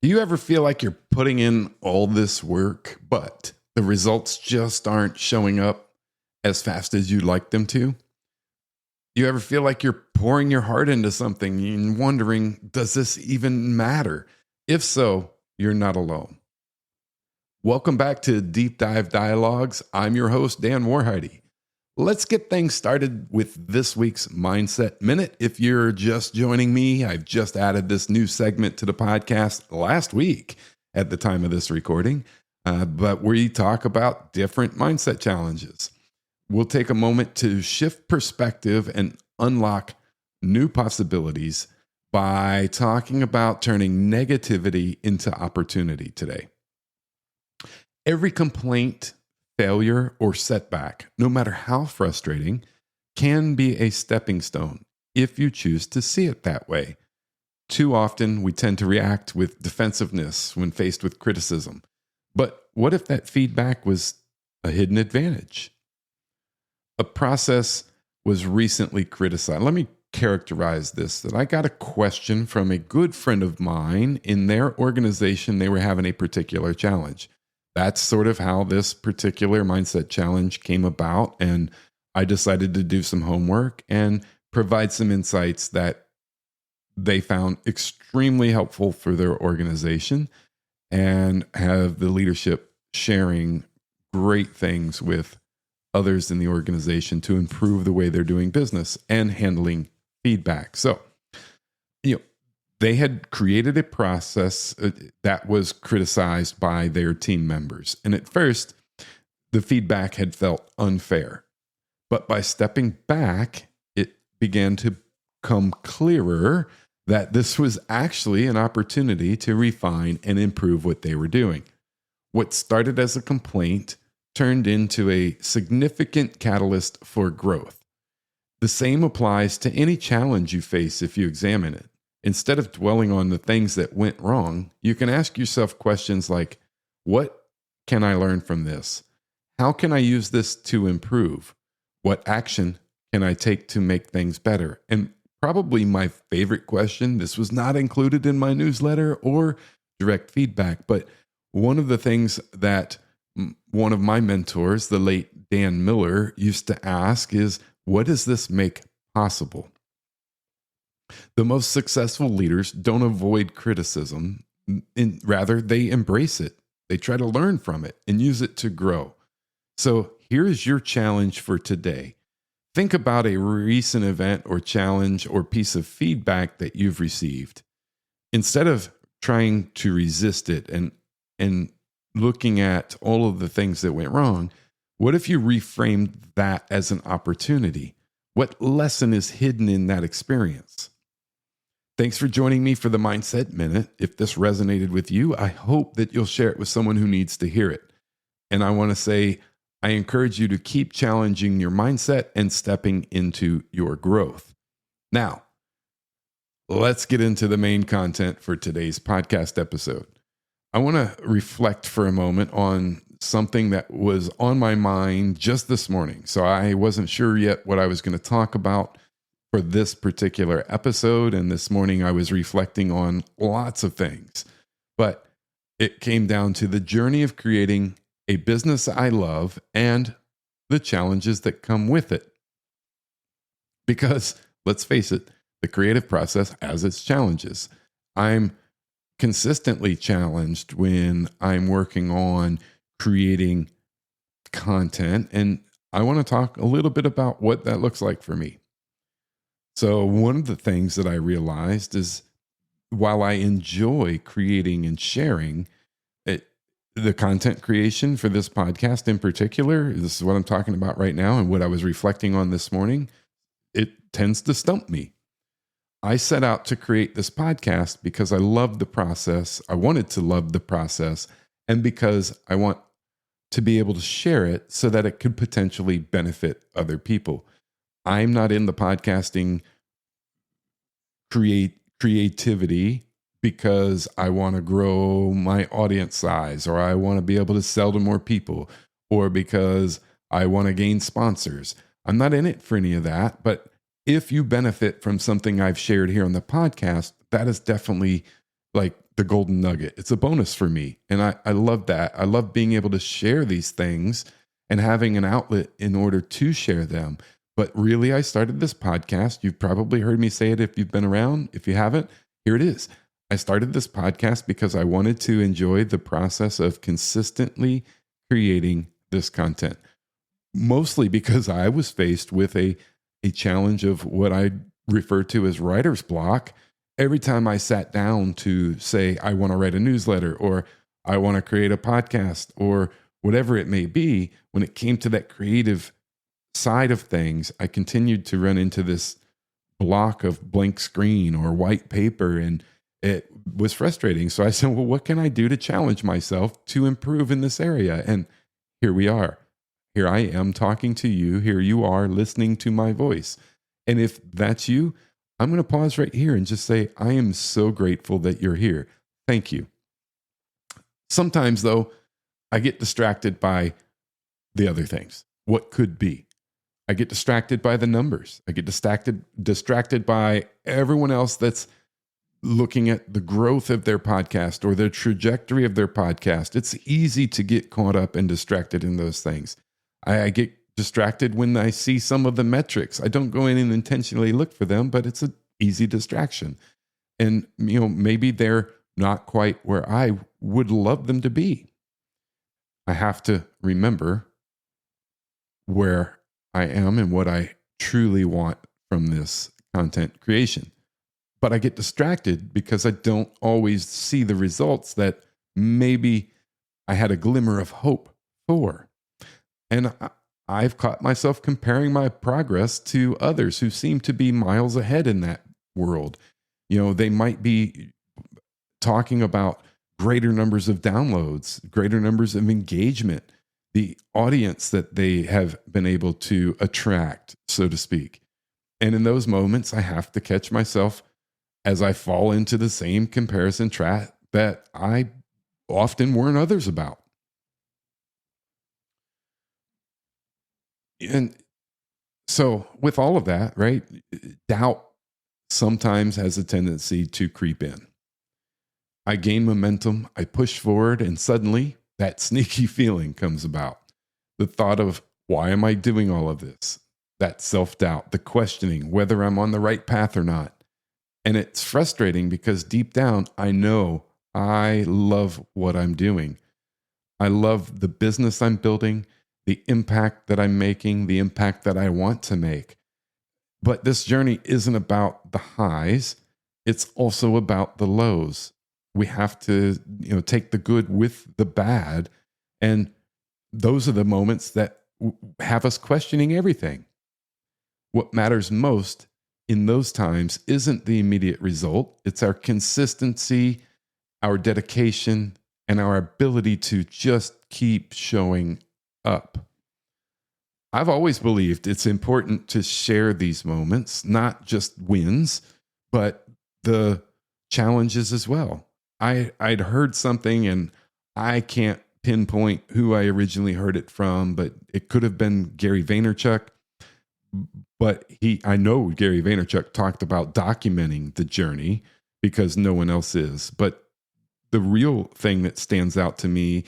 Do you ever feel like you're putting in all this work, but the results just aren't showing up as fast as you'd like them to? Do you ever feel like you're pouring your heart into something and wondering, does this even matter? If so, you're not alone. Welcome back to Deep Dive Dialogues. I'm your host, Dan Warheide. Let's get things started with this week's Mindset Minute. If you're just joining me, I've just added this new segment to the podcast last week at the time of this recording, but we talk about different mindset challenges. We'll take a moment to shift perspective and unlock new possibilities by talking about turning negativity into opportunity today. Every complaint, failure, or setback, no matter how frustrating, can be a stepping stone if you choose to see it that way. Too often, we tend to react with defensiveness when faced with criticism. But what if that feedback was a hidden advantage? A process was recently criticized. Let me characterize this, that I got a question from a good friend of mine. In their organization, they were having a particular challenge. That's sort of how this particular mindset challenge came about. And I decided to do some homework and provide some insights that they found extremely helpful for their organization, and have the leadership sharing great things with others in the organization to improve the way they're doing business and handling feedback. So, they had created a process that was criticized by their team members. And at first, the feedback had felt unfair. But by stepping back, it began to become clearer that this was actually an opportunity to refine and improve what they were doing. What started as a complaint turned into a significant catalyst for growth. The same applies to any challenge you face if you examine it. Instead of dwelling on the things that went wrong, you can ask yourself questions like, what can I learn from this? How can I use this to improve? What action can I take to make things better? And probably my favorite question, this was not included in my newsletter or direct feedback, but one of the things that one of my mentors, the late Dan Miller, used to ask is, what does this make possible? The most successful leaders don't avoid criticism. Rather, they embrace it. They try to learn from it and use it to grow. So here's your challenge for today. Think about a recent event or challenge or piece of feedback that you've received. Instead of trying to resist it and looking at all of the things that went wrong, what if you reframed that as an opportunity? What lesson is hidden in that experience? Thanks for joining me for the Mindset Minute. If this resonated with you, I hope that you'll share it with someone who needs to hear it. And I want to say, I encourage you to keep challenging your mindset and stepping into your growth. Now, let's get into the main content for today's podcast episode. I want to reflect for a moment on something that was on my mind just this morning. So I wasn't sure yet what I was going to talk about for this particular episode. And this morning I was reflecting on lots of things, but it came down to the journey of creating a business I love and the challenges that come with it. Because let's face it, the creative process has its challenges. I'm consistently challenged when I'm working on creating content, and I want to talk a little bit about what that looks like for me. So one of the things that I realized is, while I enjoy creating and sharing it, the content creation for this podcast in particular, this is what I'm talking about right now and what I was reflecting on this morning, it tends to stump me. I set out to create this podcast because I love the process. I wanted to love the process, and because I want to be able to share it so that it could potentially benefit other people. I'm not in the podcasting creativity because I want to grow my audience size, or I want to be able to sell to more people, or because I want to gain sponsors. I'm not in it for any of that, but if you benefit from something I've shared here on the podcast, that is definitely like the golden nugget. It's a bonus for me. And I love that. I love being able to share these things and having an outlet in order to share them. But really, I started this podcast. You've probably heard me say it if you've been around. If you haven't, here it is. I started this podcast because I wanted to enjoy the process of consistently creating this content. Mostly because I was faced with a challenge of what I refer to as writer's block. Every time I sat down to say, I want to write a newsletter or I want to create a podcast or whatever it may be, when it came to that creative side of things, I continued to run into this block of blank screen or white paper, and it was frustrating. So I said, well, what can I do to challenge myself to improve in this area? And here we are. Here I am talking to you. Here you are listening to my voice. And if that's you, I'm going to pause right here and just say, I am so grateful that you're here. Thank you. Sometimes, though, I get distracted by the other things. What could be? I get distracted by the numbers. I get distracted by everyone else that's looking at the growth of their podcast or the trajectory of their podcast. It's easy to get caught up and distracted in those things. I get distracted when I see some of the metrics. I don't go in and intentionally look for them, but it's an easy distraction. And, maybe they're not quite where I would love them to be. I have to remember where I am and what I truly want from this content creation. But I get distracted because I don't always see the results that maybe I had a glimmer of hope for. And I've caught myself comparing my progress to others who seem to be miles ahead in that world. They might be talking about greater numbers of downloads, greater numbers of engagement, the audience that they have been able to attract, so to speak. And in those moments, I have to catch myself as I fall into the same comparison trap that I often warn others about. And so with all of that, right, doubt sometimes has a tendency to creep in. I gain momentum, I push forward, and suddenly that sneaky feeling comes about. The thought of, why am I doing all of this? That self-doubt, the questioning whether I'm on the right path or not. And it's frustrating because deep down, I know I love what I'm doing. I love the business I'm building, the impact that I'm making, the impact that I want to make. But this journey isn't about the highs. It's also about the lows. We have to, take the good with the bad. And those are the moments that have us questioning everything. What matters most in those times isn't the immediate result. It's our consistency, our dedication, and our ability to just keep showing up. I've always believed it's important to share these moments, not just wins, but the challenges as well. I'd heard something, and I can't pinpoint who I originally heard it from, but it could have been Gary Vaynerchuk. But I know Gary Vaynerchuk talked about documenting the journey because no one else is. But the real thing that stands out to me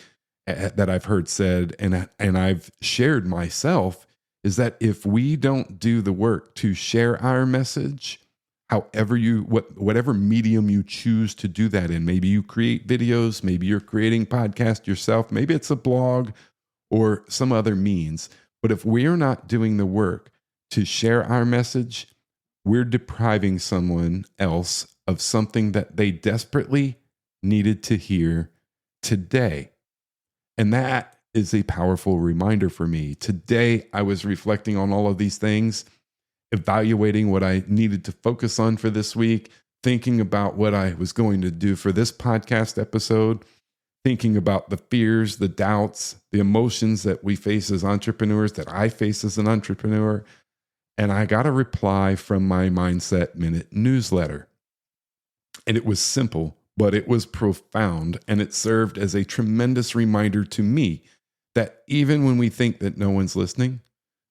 that I've heard said, and I've shared myself, is that if we don't do the work to share our message, whatever medium you choose to do that in, maybe you create videos, maybe you're creating podcast yourself, maybe it's a blog or some other means. But if we're not doing the work to share our message, we're depriving someone else of something that they desperately needed to hear today. And that is a powerful reminder for me. Today, I was reflecting on all of these things, evaluating what I needed to focus on for this week, thinking about what I was going to do for this podcast episode, thinking about the fears, the doubts, the emotions that we face as entrepreneurs, that I face as an entrepreneur. And I got a reply from my Mindset Minute newsletter. And it was simple, but it was profound. And it served as a tremendous reminder to me that even when we think that no one's listening,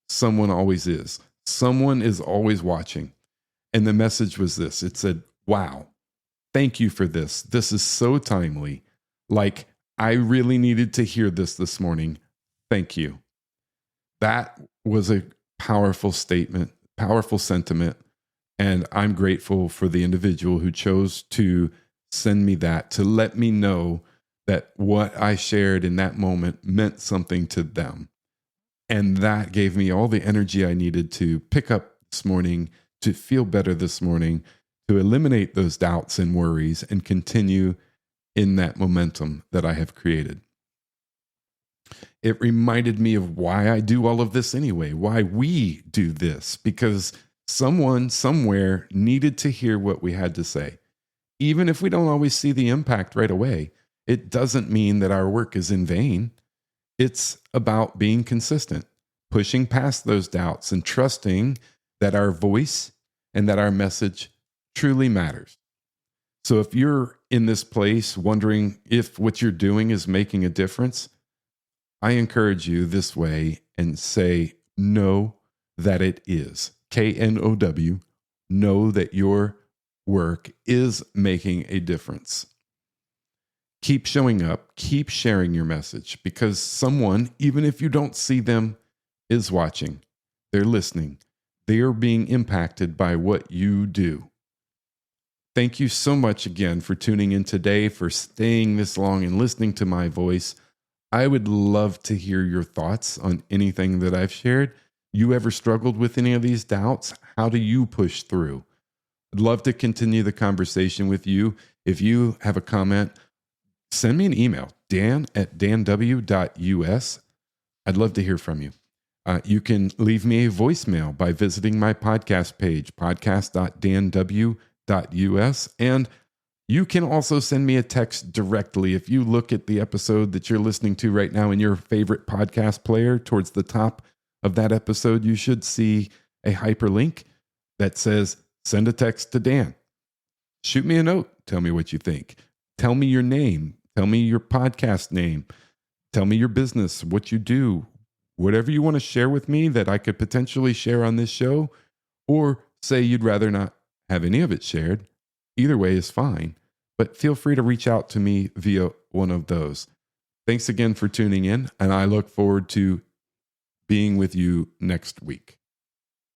someone always is. Someone is always watching. And the message was this. It said, wow, Thank you for this. This is so timely. Like, I really needed to hear this morning. Thank you. That was a powerful statement, powerful sentiment. And I'm grateful for the individual who chose to send me that, to let me know that what I shared in that moment meant something to them. And that gave me all the energy I needed to pick up this morning, to feel better this morning, to eliminate those doubts and worries and continue in that momentum that I have created. It reminded me of why I do all of this anyway, why we do this, because someone somewhere needed to hear what we had to say. Even if we don't always see the impact right away, it doesn't mean that our work is in vain. It's about being consistent, pushing past those doubts and trusting that our voice and that our message truly matters. So if you're in this place wondering if what you're doing is making a difference, I encourage you this way and say, know that it is. KNOW, know that your work is making a difference. Keep showing up, keep sharing your message, because someone, even if you don't see them, is watching. They're listening. They are being impacted by what you do. Thank you so much again for tuning in today, for staying this long and listening to my voice. I would love to hear your thoughts on anything that I've shared. You ever struggled with any of these doubts? How do you push through? I'd love to continue the conversation with you. If you have a comment, send me an email, dan@danw.us. I'd love to hear from you. You can leave me a voicemail by visiting my podcast page, podcast.danw.us. And you can also send me a text directly. If you look at the episode that you're listening to right now in your favorite podcast player, towards the top of that episode, you should see a hyperlink that says, send a text to Dan. Shoot me a note. Tell me what you think. Tell me your name. Tell me your podcast name. Tell me your business, what you do, whatever you want to share with me that I could potentially share on this show, or say you'd rather not have any of it shared. Either way is fine, but feel free to reach out to me via one of those. Thanks again for tuning in, and I look forward to being with you next week.